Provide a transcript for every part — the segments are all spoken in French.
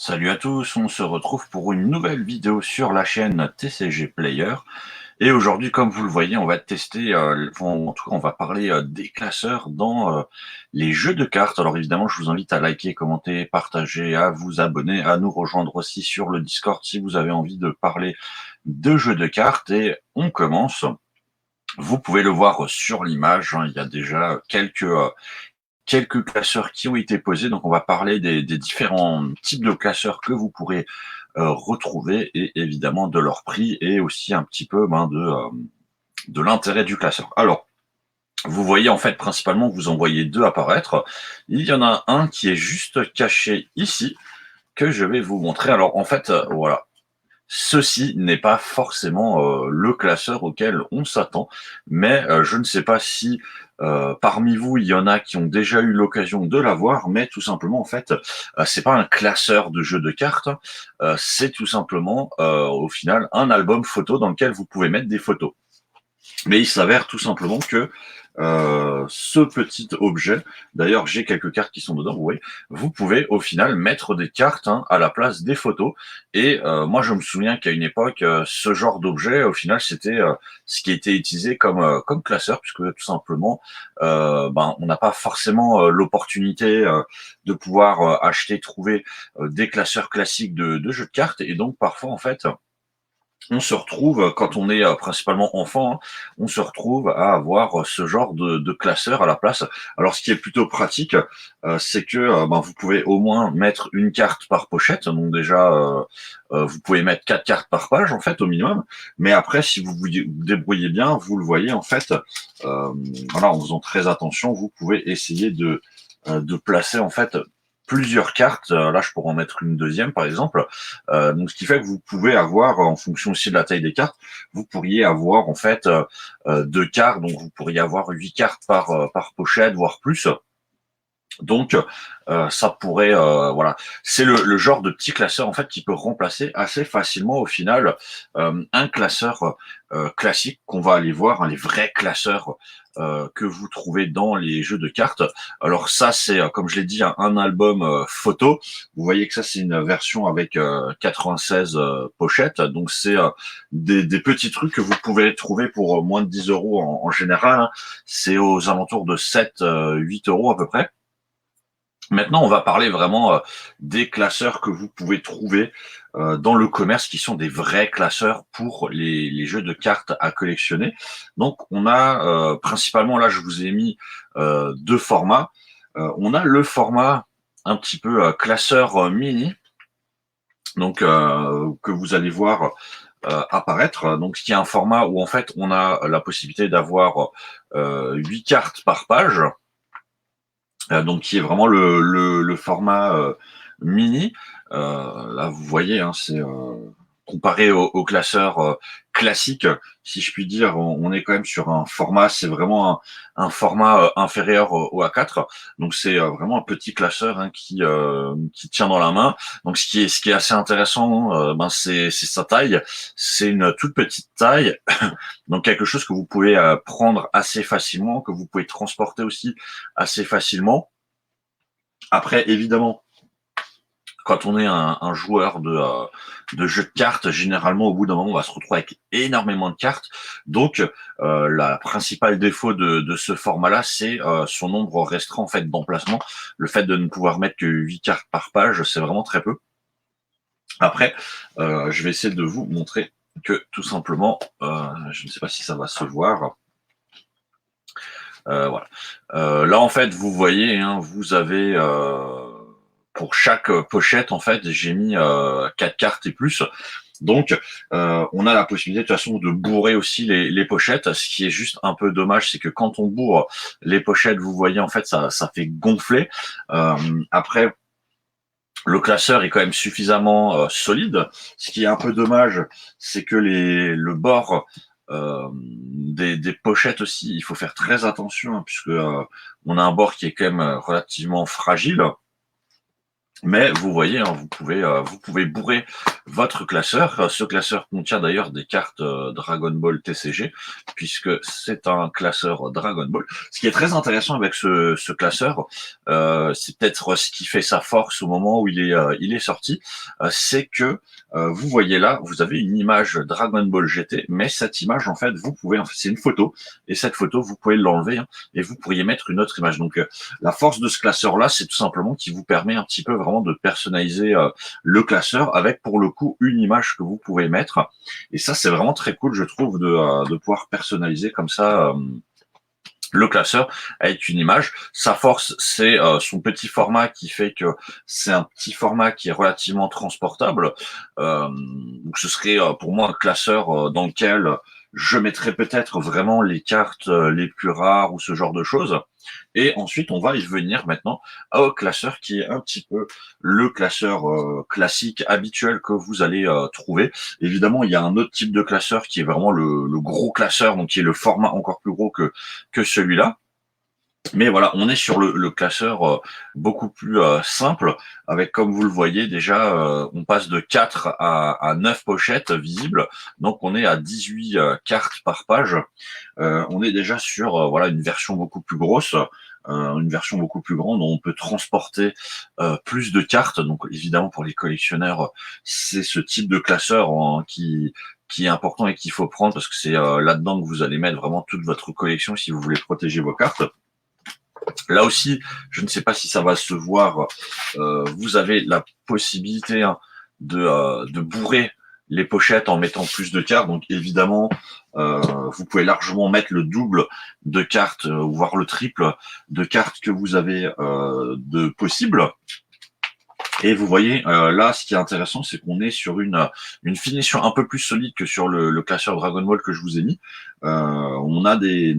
Salut à tous, on se retrouve pour une nouvelle vidéo sur la chaîne TCG Player. Et aujourd'hui, comme vous le voyez, on va tester, en tout cas, on va parler des classeurs dans les jeux de cartes. Alors évidemment, je vous invite à liker, commenter, partager, à vous abonner, à nous rejoindre aussi sur le Discord si vous avez envie de parler de jeux de cartes. Et on commence. Vous pouvez le voir sur l'image, hein, il y a déjà quelques classeurs qui ont été posés. Donc, on va parler des différents types de classeurs que vous pourrez retrouver et évidemment de leur prix et aussi un petit peu de l'intérêt du classeur. Alors, vous voyez en fait principalement, vous en voyez deux apparaître. Il y en a un qui est juste caché ici que je vais vous montrer. Alors, en fait, voilà. Ceci n'est pas forcément le classeur auquel on s'attend, mais je ne sais pas si parmi vous il y en a qui ont déjà eu l'occasion de l'avoir, mais tout simplement en fait, c'est pas un classeur de jeux de cartes, c'est tout simplement au final un album photo dans lequel vous pouvez mettre des photos. Mais il s'avère tout simplement que ce petit objet, d'ailleurs j'ai quelques cartes qui sont dedans, vous voyez, vous pouvez au final mettre des cartes à la place des photos. Et moi je me souviens qu'à une époque, ce genre d'objet, au final, c'était ce qui était utilisé comme classeur, puisque tout simplement, on n'a pas forcément l'opportunité de pouvoir acheter, trouver des classeurs classiques de jeux de cartes. Et donc parfois en fait, on se retrouve, quand on est principalement enfant, hein, on se retrouve à avoir ce genre de classeur à la place. Alors, ce qui est plutôt pratique, c'est que vous pouvez au moins mettre une carte par pochette. Donc déjà, vous pouvez mettre 4 cartes par page, en fait, au minimum. Mais après, si vous vous débrouillez bien, vous le voyez, en fait, voilà, en faisant très attention, vous pouvez essayer de placer, en fait, plusieurs cartes. Là, je pourrais en mettre une deuxième, par exemple. Donc, ce qui fait que vous pouvez avoir, en fonction aussi de la taille des cartes, vous pourriez avoir en fait deux cartes. Donc, vous pourriez avoir 8 cartes par pochette, voire plus. Donc, ça pourrait, voilà, c'est le genre de petit classeur en fait qui peut remplacer assez facilement au final un classeur classique qu'on va aller voir, hein, les vrais classeurs que vous trouvez dans les jeux de cartes. Alors ça, c'est comme je l'ai dit, un album photo. Vous voyez que ça, c'est une version avec 96 pochettes. Donc c'est des petits trucs que vous pouvez trouver pour moins de 10 euros en général, hein. C'est aux alentours de 7-8 euros à peu près. Maintenant, on va parler vraiment des classeurs que vous pouvez trouver dans le commerce, qui sont des vrais classeurs pour les jeux de cartes à collectionner. Donc, on a principalement, là, je vous ai mis deux formats. On a le format un petit peu classeur mini, donc que vous allez voir apparaître. Donc, ce qui est un format où en fait, on a la possibilité d'avoir 8 cartes par page. Donc qui est vraiment le format mini. Là, vous voyez, hein, c'est comparé au classeur classique, si je puis dire, on est quand même sur un format, c'est vraiment un format inférieur au A4. Donc c'est vraiment un petit classeur, hein, qui tient dans la main. Donc ce qui est assez intéressant, c'est sa taille. C'est une toute petite taille, donc quelque chose que vous pouvez prendre assez facilement, que vous pouvez transporter aussi assez facilement. Après, évidemment, quand on est un joueur de jeux de cartes, généralement, au bout d'un moment, on va se retrouver avec énormément de cartes. Donc, la principale défaut de ce format-là, c'est son nombre restreint en fait d'emplacement. Le fait de ne pouvoir mettre que 8 cartes par page, c'est vraiment très peu. Après, je vais essayer de vous montrer que tout simplement, je ne sais pas si ça va se voir. Voilà. Là, en fait, vous voyez, hein, vous avez pour chaque pochette, en fait, j'ai mis 4 cartes et plus. Donc, on a la possibilité de toute façon de bourrer aussi les pochettes. Ce qui est juste un peu dommage, c'est que quand on bourre les pochettes, vous voyez, en fait, ça fait gonfler. Après, le classeur est quand même suffisamment solide. Ce qui est un peu dommage, c'est que le bord des pochettes aussi, il faut faire très attention, hein, puisque on a un bord qui est quand même relativement fragile. Mais vous voyez, hein, vous pouvez bourrer votre classeur. Ce classeur contient d'ailleurs des cartes Dragon Ball TCG, puisque c'est un classeur Dragon Ball. Ce qui est très intéressant avec ce classeur, c'est peut-être ce qui fait sa force au moment où il est sorti, c'est que vous voyez là, vous avez une image Dragon Ball GT, mais cette image, en fait, c'est une photo, et cette photo, vous pouvez l'enlever, hein, et vous pourriez mettre une autre image. Donc, la force de ce classeur-là, c'est tout simplement qu'il vous permet un petit peu vraiment de personnaliser le classeur avec, pour le coup, une image que vous pouvez mettre. Et ça, c'est vraiment très cool, je trouve, de pouvoir personnaliser comme ça le classeur avec une image. Sa force, c'est son petit format qui fait que c'est un petit format qui est relativement transportable. Donc ce serait pour moi un classeur dans lequel je mettrais peut-être vraiment les cartes les plus rares ou ce genre de choses. Et ensuite, on va y venir maintenant au classeur qui est un petit peu le classeur classique habituel que vous allez trouver. Évidemment, il y a un autre type de classeur qui est vraiment le gros classeur, donc qui est le format encore plus gros que celui-là. Mais voilà, on est sur le classeur beaucoup plus simple, avec, comme vous le voyez déjà, on passe de 4 à 9 pochettes visibles, donc on est à 18 cartes par page. On est déjà sur voilà une version beaucoup plus grosse, une version beaucoup plus grande, où on peut transporter plus de cartes. Donc évidemment pour les collectionneurs, c'est ce type de classeur qui est important et qu'il faut prendre, parce que c'est là-dedans que vous allez mettre vraiment toute votre collection si vous voulez protéger vos cartes. Là aussi, je ne sais pas si ça va se voir, vous avez la possibilité hein, de bourrer les pochettes en mettant plus de cartes. Donc évidemment, vous pouvez largement mettre le double de cartes, voire le triple de cartes que vous avez de possible. Et vous voyez, là, ce qui est intéressant, c'est qu'on est sur une finition un peu plus solide que sur le classeur Dragon Ball que je vous ai mis. On a des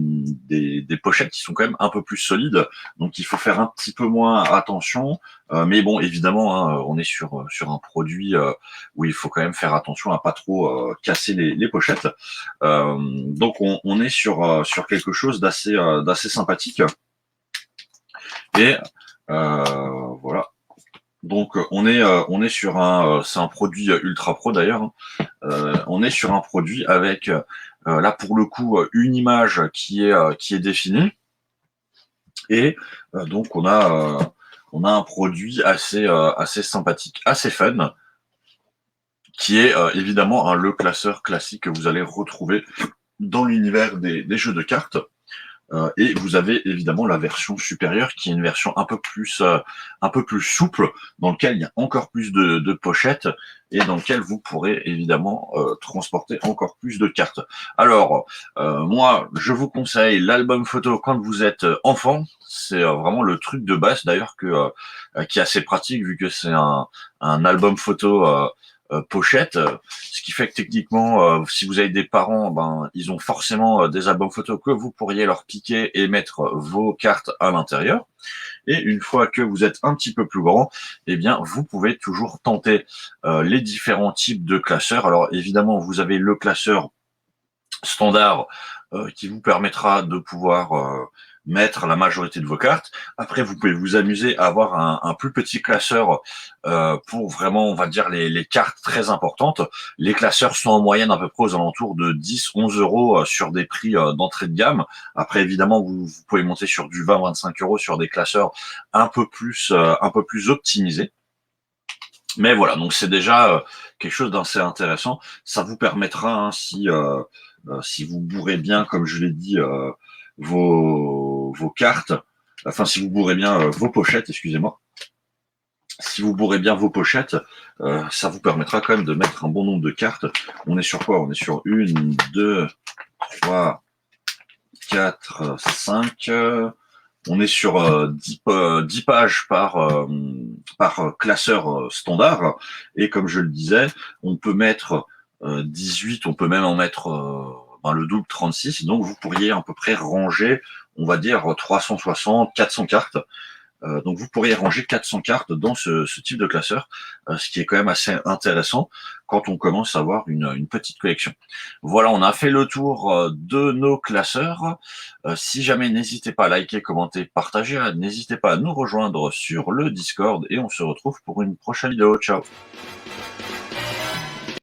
pochettes qui sont quand même un peu plus solides, donc il faut faire un petit peu moins attention. Mais bon, évidemment, hein, on est sur un produit où il faut quand même faire attention à pas trop casser les pochettes. Donc on est sur quelque chose d'assez sympathique. Et voilà. Donc on est sur c'est un produit ultra pro d'ailleurs. Hein. On est sur un produit avec là pour le coup une image qui est définie et donc on a un produit assez sympathique, assez fun, qui est évidemment le classeur classique que vous allez retrouver dans l'univers des jeux de cartes. Et vous avez évidemment la version supérieure qui est une version un peu plus souple, dans lequel il y a encore plus de pochettes et dans lequel vous pourrez évidemment transporter encore plus de cartes. Alors, moi, je vous conseille l'album photo quand vous êtes enfant. C'est vraiment le truc de base d'ailleurs qui est assez pratique vu que c'est un album photo pochette, ce qui fait que techniquement, si vous avez des parents, ben ils ont forcément des albums photos que vous pourriez leur piquer et mettre vos cartes à l'intérieur. Et une fois que vous êtes un petit peu plus grand, eh bien vous pouvez toujours tenter les différents types de classeurs. Alors évidemment, vous avez le classeur standard qui vous permettra de pouvoir mettre la majorité de vos cartes. Après, vous pouvez vous amuser à avoir un plus petit classeur pour vraiment, on va dire, les cartes très importantes. Les classeurs sont en moyenne à peu près aux alentours de 10-11 euros sur des prix d'entrée de gamme. Après, évidemment, vous pouvez monter sur du 20-25 euros sur des classeurs un peu plus optimisés. Mais voilà, donc c'est déjà quelque chose d'assez intéressant. Ça vous permettra, hein, si vous bourrez bien, comme je l'ai dit, vos cartes, enfin si vous bourrez bien vos pochettes, excusez-moi, si vous bourrez bien vos pochettes, ça vous permettra quand même de mettre un bon nombre de cartes. On est sur quoi? On est sur 1, 2, 3, 4, 5... on est sur 10 pages par classeur standard. Et comme je le disais, on peut mettre 18, on peut même en mettre le double 36. Donc vous pourriez à peu près ranger, on va dire, 360, 400 cartes. Donc vous pourriez ranger 400 cartes dans ce type de classeur, ce qui est quand même assez intéressant quand on commence à avoir une petite collection. Voilà, on a fait le tour de nos classeurs. Si jamais, n'hésitez pas à liker, commenter, partager. N'hésitez pas à nous rejoindre sur le Discord et on se retrouve pour une prochaine vidéo. Ciao!